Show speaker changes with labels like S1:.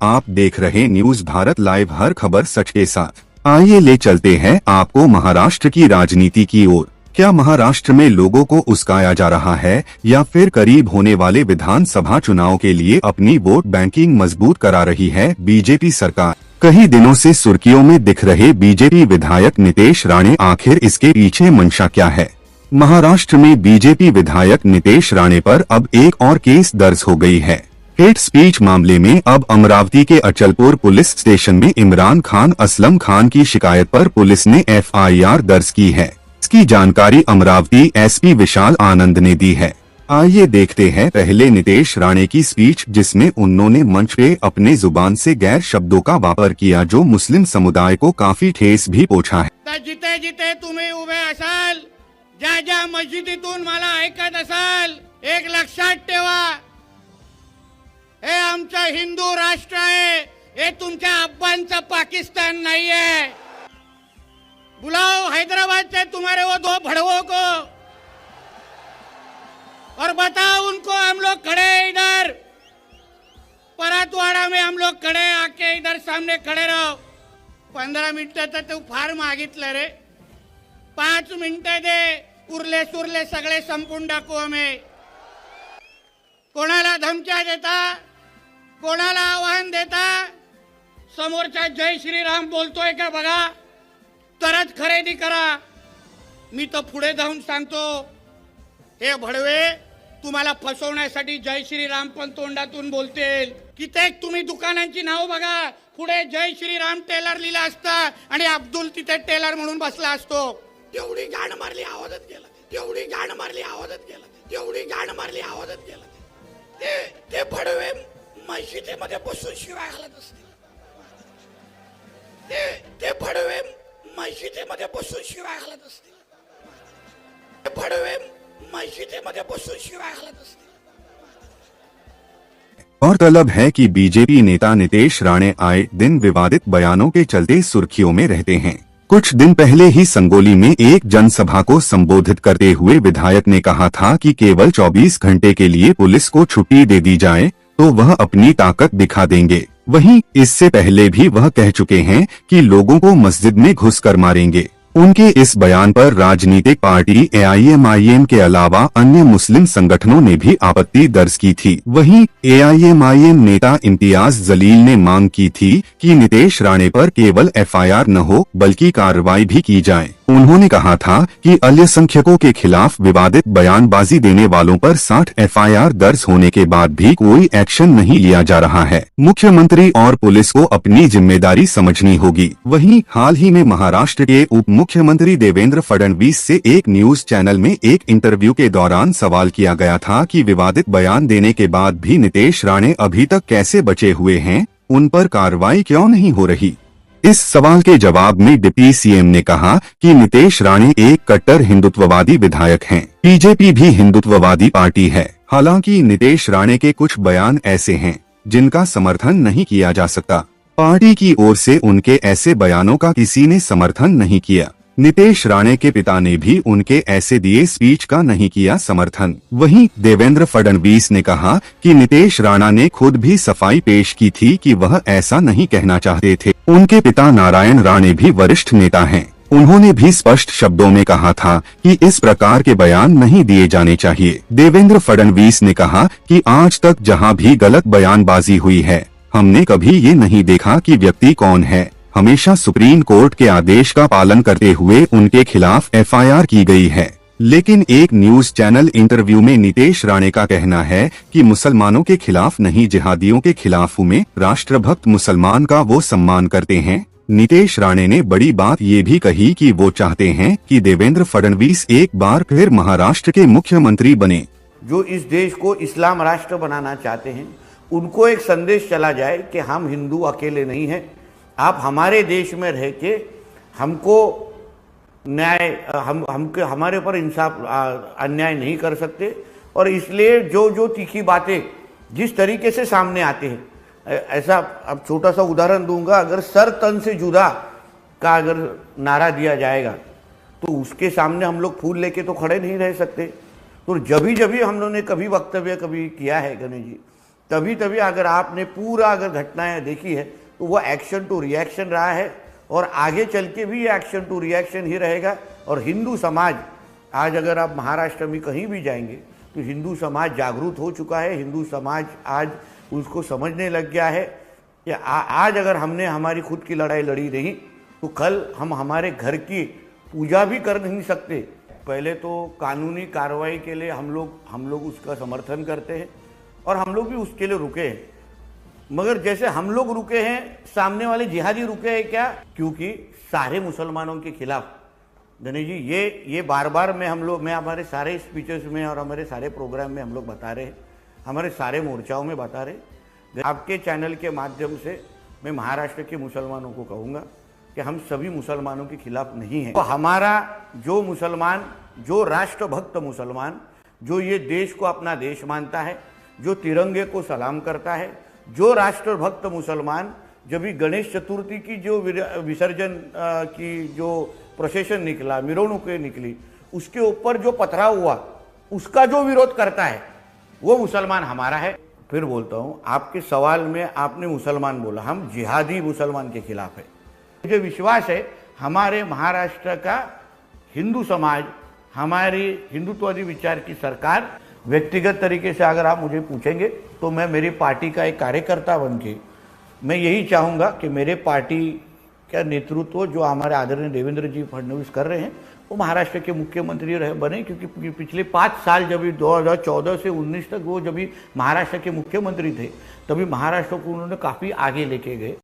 S1: आप देख रहे न्यूज भारत लाइव, हर खबर सच के साथ। आइए ले चलते हैं आपको महाराष्ट्र की राजनीति की ओर। क्या महाराष्ट्र में लोगों को उस्काया जा रहा है या फिर करीब होने वाले विधानसभा चुनाव के लिए अपनी वोट बैंकिंग मजबूत करा रही है बीजेपी सरकार? कई दिनों से सुर्खियों में दिख रहे बीजेपी विधायक नितेश राणे, आखिर इसके पीछे मंशा क्या है? महाराष्ट्र में बीजेपी विधायक नितेश राणे पर अब एक और केस दर्ज हो गई है। हेट स्पीच मामले में अब अमरावती के अचलपुर पुलिस स्टेशन में इमरान खान असलम खान की शिकायत पर पुलिस ने FIR दर्ज की है। इसकी जानकारी अमरावती SP विशाल आनंद ने दी है। आइए देखते हैं पहले नितेश राणे की स्पीच, जिसमें उन्होंने मंच पे अपने जुबान से गैर शब्दों का वापर किया जो मुस्लिम समुदाय को काफी ठेस भी पहुंचा है।
S2: जिथे जिथे तुम्ही उभे असाल, ज्या ज्या मस्जिदीतून मला ऐकत असाल, एक लक्षात ठेवा, हे आमचं हिंदू राष्ट्र आहे, हे तुमच्या अब्बांचा पाकिस्तान नहीं है। बुलाओ हैदराबाद से तुम्हारे वो 2 भड़वों को और बताओ उनको हम लोग खड़े हैं इधर परातवाड़ा में, हम लोग खड़े, आके इधर सामने खड़े रहो। 15 मिनिटं तर तू फार मागितलं रे, 5 मिनिटं दे, उरले सुरले सगळे संपून टाकू आम्ही। कोणाला धमक्या देता, कोणाला आव्हान देता, समोरचा जय श्रीराम बोलतोय का बघा, तरच खरेदी करा। मी तर पुढे जाऊन सांगतो, हे भडवे तुम्हाला फसवण्यासाठी जय श्रीराम पण तोंडातून बोलतील। कित्येक तुम्ही दुकानांची नाव बघा, पुढे जय श्रीराम टेलर लिहिलं असतं आणि अब्दुल तिथे टेलर म्हणून बसला असतो। एवढी गाण मारली आवाजात गेला, एवढी गाण मारली आवाजात गेला, एवढी गाण मारली आवाजात गेला। ते भडवे मस्जिदीमध्ये बसून शिवाय घालत असतील, ते भडवे मस्जिदीमध्ये बसून शिवाय घालत असतील, ते भडवे मस्जिदीमध्ये बसून शिवाय घालत असतील।
S1: गौरतलब है कि बीजेपी नेता नितेश राणे आए दिन विवादित बयानों के चलते सुर्खियों में रहते हैं। कुछ दिन पहले ही संगोली में एक जनसभा को संबोधित करते हुए विधायक ने कहा था कि केवल 24 घंटे के लिए पुलिस को छुट्टी दे दी जाए तो वह अपनी ताकत दिखा देंगे। वहीं इससे पहले भी वह कह चुके हैं कि लोगों को मस्जिद में घुसकर मारेंगे। उनके इस बयान पर राजनीतिक पार्टी AIMIM के अलावा अन्य मुस्लिम संगठनों ने भी आपत्ति दर्ज की थी। वहीं AIMIM नेता इम्तियाज जलील ने मांग की थी कि नितेश राणे पर केवल FIR न हो बल्कि कार्रवाई भी की जाए। उन्होंने कहा था कि अल्पसंख्यकों के खिलाफ विवादित बयानबाजी देने वालों पर 60 FIR दर्ज होने के बाद भी कोई एक्शन नहीं लिया जा रहा है। मुख्यमंत्री और पुलिस को अपनी जिम्मेदारी समझनी होगी। वहीं हाल ही में महाराष्ट्र के उप मुख्यमंत्री देवेंद्र फडणवीस से एक न्यूज चैनल में एक इंटरव्यू के दौरान सवाल किया गया था कि विवादित बयान देने के बाद भी नितेश राणे अभी तक कैसे बचे हुए हैं, उन पर कार्रवाई क्यों नहीं हो रही। इस सवाल के जवाब में डिप्टी CM ने कहा कि नितेश राणे एक कट्टर हिंदुत्ववादी विधायक हैं। बीजेपी भी हिंदुत्ववादी पार्टी है। हालांकि नितेश राणे के कुछ बयान ऐसे हैं जिनका समर्थन नहीं किया जा सकता। पार्टी की ओर से उनके ऐसे बयानों का किसी ने समर्थन नहीं किया। नितेश राणे के पिता ने भी उनके ऐसे दिए स्पीच का नहीं किया समर्थन। वहीं देवेंद्र फडणवीस ने कहा कि नितेश राणा ने खुद भी सफाई पेश की थी कि वह ऐसा नहीं कहना चाहते थे। उनके पिता नारायण राणे भी वरिष्ठ नेता हैं। उन्होंने भी स्पष्ट शब्दों में कहा था कि इस प्रकार के बयान नहीं दिए जाने चाहिए। देवेंद्र फडणवीस ने कहा कि आज तक जहां भी गलत बयानबाजी हुई है, हमने कभी ये नहीं देखा कि व्यक्ति कौन है। हमेशा सुप्रीम कोर्ट के आदेश का पालन करते हुए उनके खिलाफ FIR की गई है। लेकिन एक न्यूज चैनल इंटरव्यू में नितेश राणे का कहना है कि मुसलमानों के खिलाफ नहीं, जिहादियों के खिलाफ हूँ मैं, राष्ट्रभक्त मुसलमान का वो सम्मान करते हैं। नितेश राणे ने बड़ी बात ये भी कही कि वो चाहते हैं कि देवेंद्र फडणवीस एक बार फिर महाराष्ट्र के मुख्यमंत्री बने।
S3: जो इस देश को इस्लाम राष्ट्र बनाना चाहते हैं, उनको एक संदेश चला जाए कि हम हिंदू अकेले नहीं हैं। आप हमारे देश में रह के हमको न्याय हमारे ऊपर इंसाफ अन्याय नहीं कर सकते। और इसलिए जो तीखी बातें जिस तरीके से सामने आते हैं, ऐसा अब छोटा सा उदाहरण दूंगा, अगर सर तन से जुदा का अगर नारा दिया जाएगा तो उसके सामने हम लोग फूल लेके तो खड़े नहीं रह सकते। तो जब भी हम लोगों ने कभी वक्तव्य कभी किया है गणेश जी, तभी तभी अगर आपने पूरा अगर घटनाएं देखी है तो वो एक्शन टू रिएक्शन रहा है और आगे चल के भी ये एक्शन टू रिएक्शन ही रहेगा। और हिंदू समाज आज अगर आप महाराष्ट्र में कहीं भी जाएंगे तो हिंदू समाज जागरूक हो चुका है। हिंदू समाज आज उसको समझने लग गया है कि आज अगर हमने हमारी खुद की लड़ाई लड़ी नहीं तो कल हम हमारे घर की पूजा भी कर नहीं सकते। पहले तो कानूनी कार्रवाई के लिए हम लोग उसका समर्थन करते हैं और हम लोग भी उसके लिए रुके हैं, मगर जैसे हम लोग रुके हैं सामने वाले जिहादी रुके हैं क्या? क्योंकि सारे मुसलमानों के खिलाफ गणेश जी ये बार बार मैं हमारे सारे स्पीचेस में और हमारे सारे प्रोग्राम में हम लोग बता रहे हैं, हमारे सारे मोर्चाओं में बता रहे। आपके चैनल के माध्यम से मैं महाराष्ट्र के मुसलमानों को कहूँगा कि हम सभी मुसलमानों के खिलाफ नहीं हैं। तो हमारा जो मुसलमान, जो राष्ट्रभक्त मुसलमान, जो ये देश को अपना देश मानता है, जो तिरंगे को सलाम करता है, जो राष्ट्रभक्त मुसलमान जब भी गणेश चतुर्थी की जो विसर्जन की जो प्रोसेशन निकला, मिरवणुकें निकली, उसके ऊपर जो पथराव हुआ उसका जो विरोध करता है वो मुसलमान हमारा है। फिर बोलता हूँ, आपके सवाल में आपने मुसलमान बोला, हम जिहादी मुसलमान के खिलाफ है। मुझे विश्वास है हमारे महाराष्ट्र का हिंदू समाज, हमारी हिंदुत्ववादी विचार की सरकार, व्यक्तिगत तरीके से अगर आप मुझे पूछेंगे तो मैं मेरी पार्टी का एक कार्यकर्ता बन के मैं यही चाहूँगा कि मेरे पार्टी का नेतृत्व जो हमारे आदरणीय देवेंद्र जी फडणवीस कर रहे हैं वो महाराष्ट्र के मुख्यमंत्री बने। क्योंकि पिछले 5 साल जब 2014 से 19 तक वो जब महाराष्ट्र के मुख्यमंत्री थे तभी महाराष्ट्र को उन्होंने काफ़ी आगे लेके गए।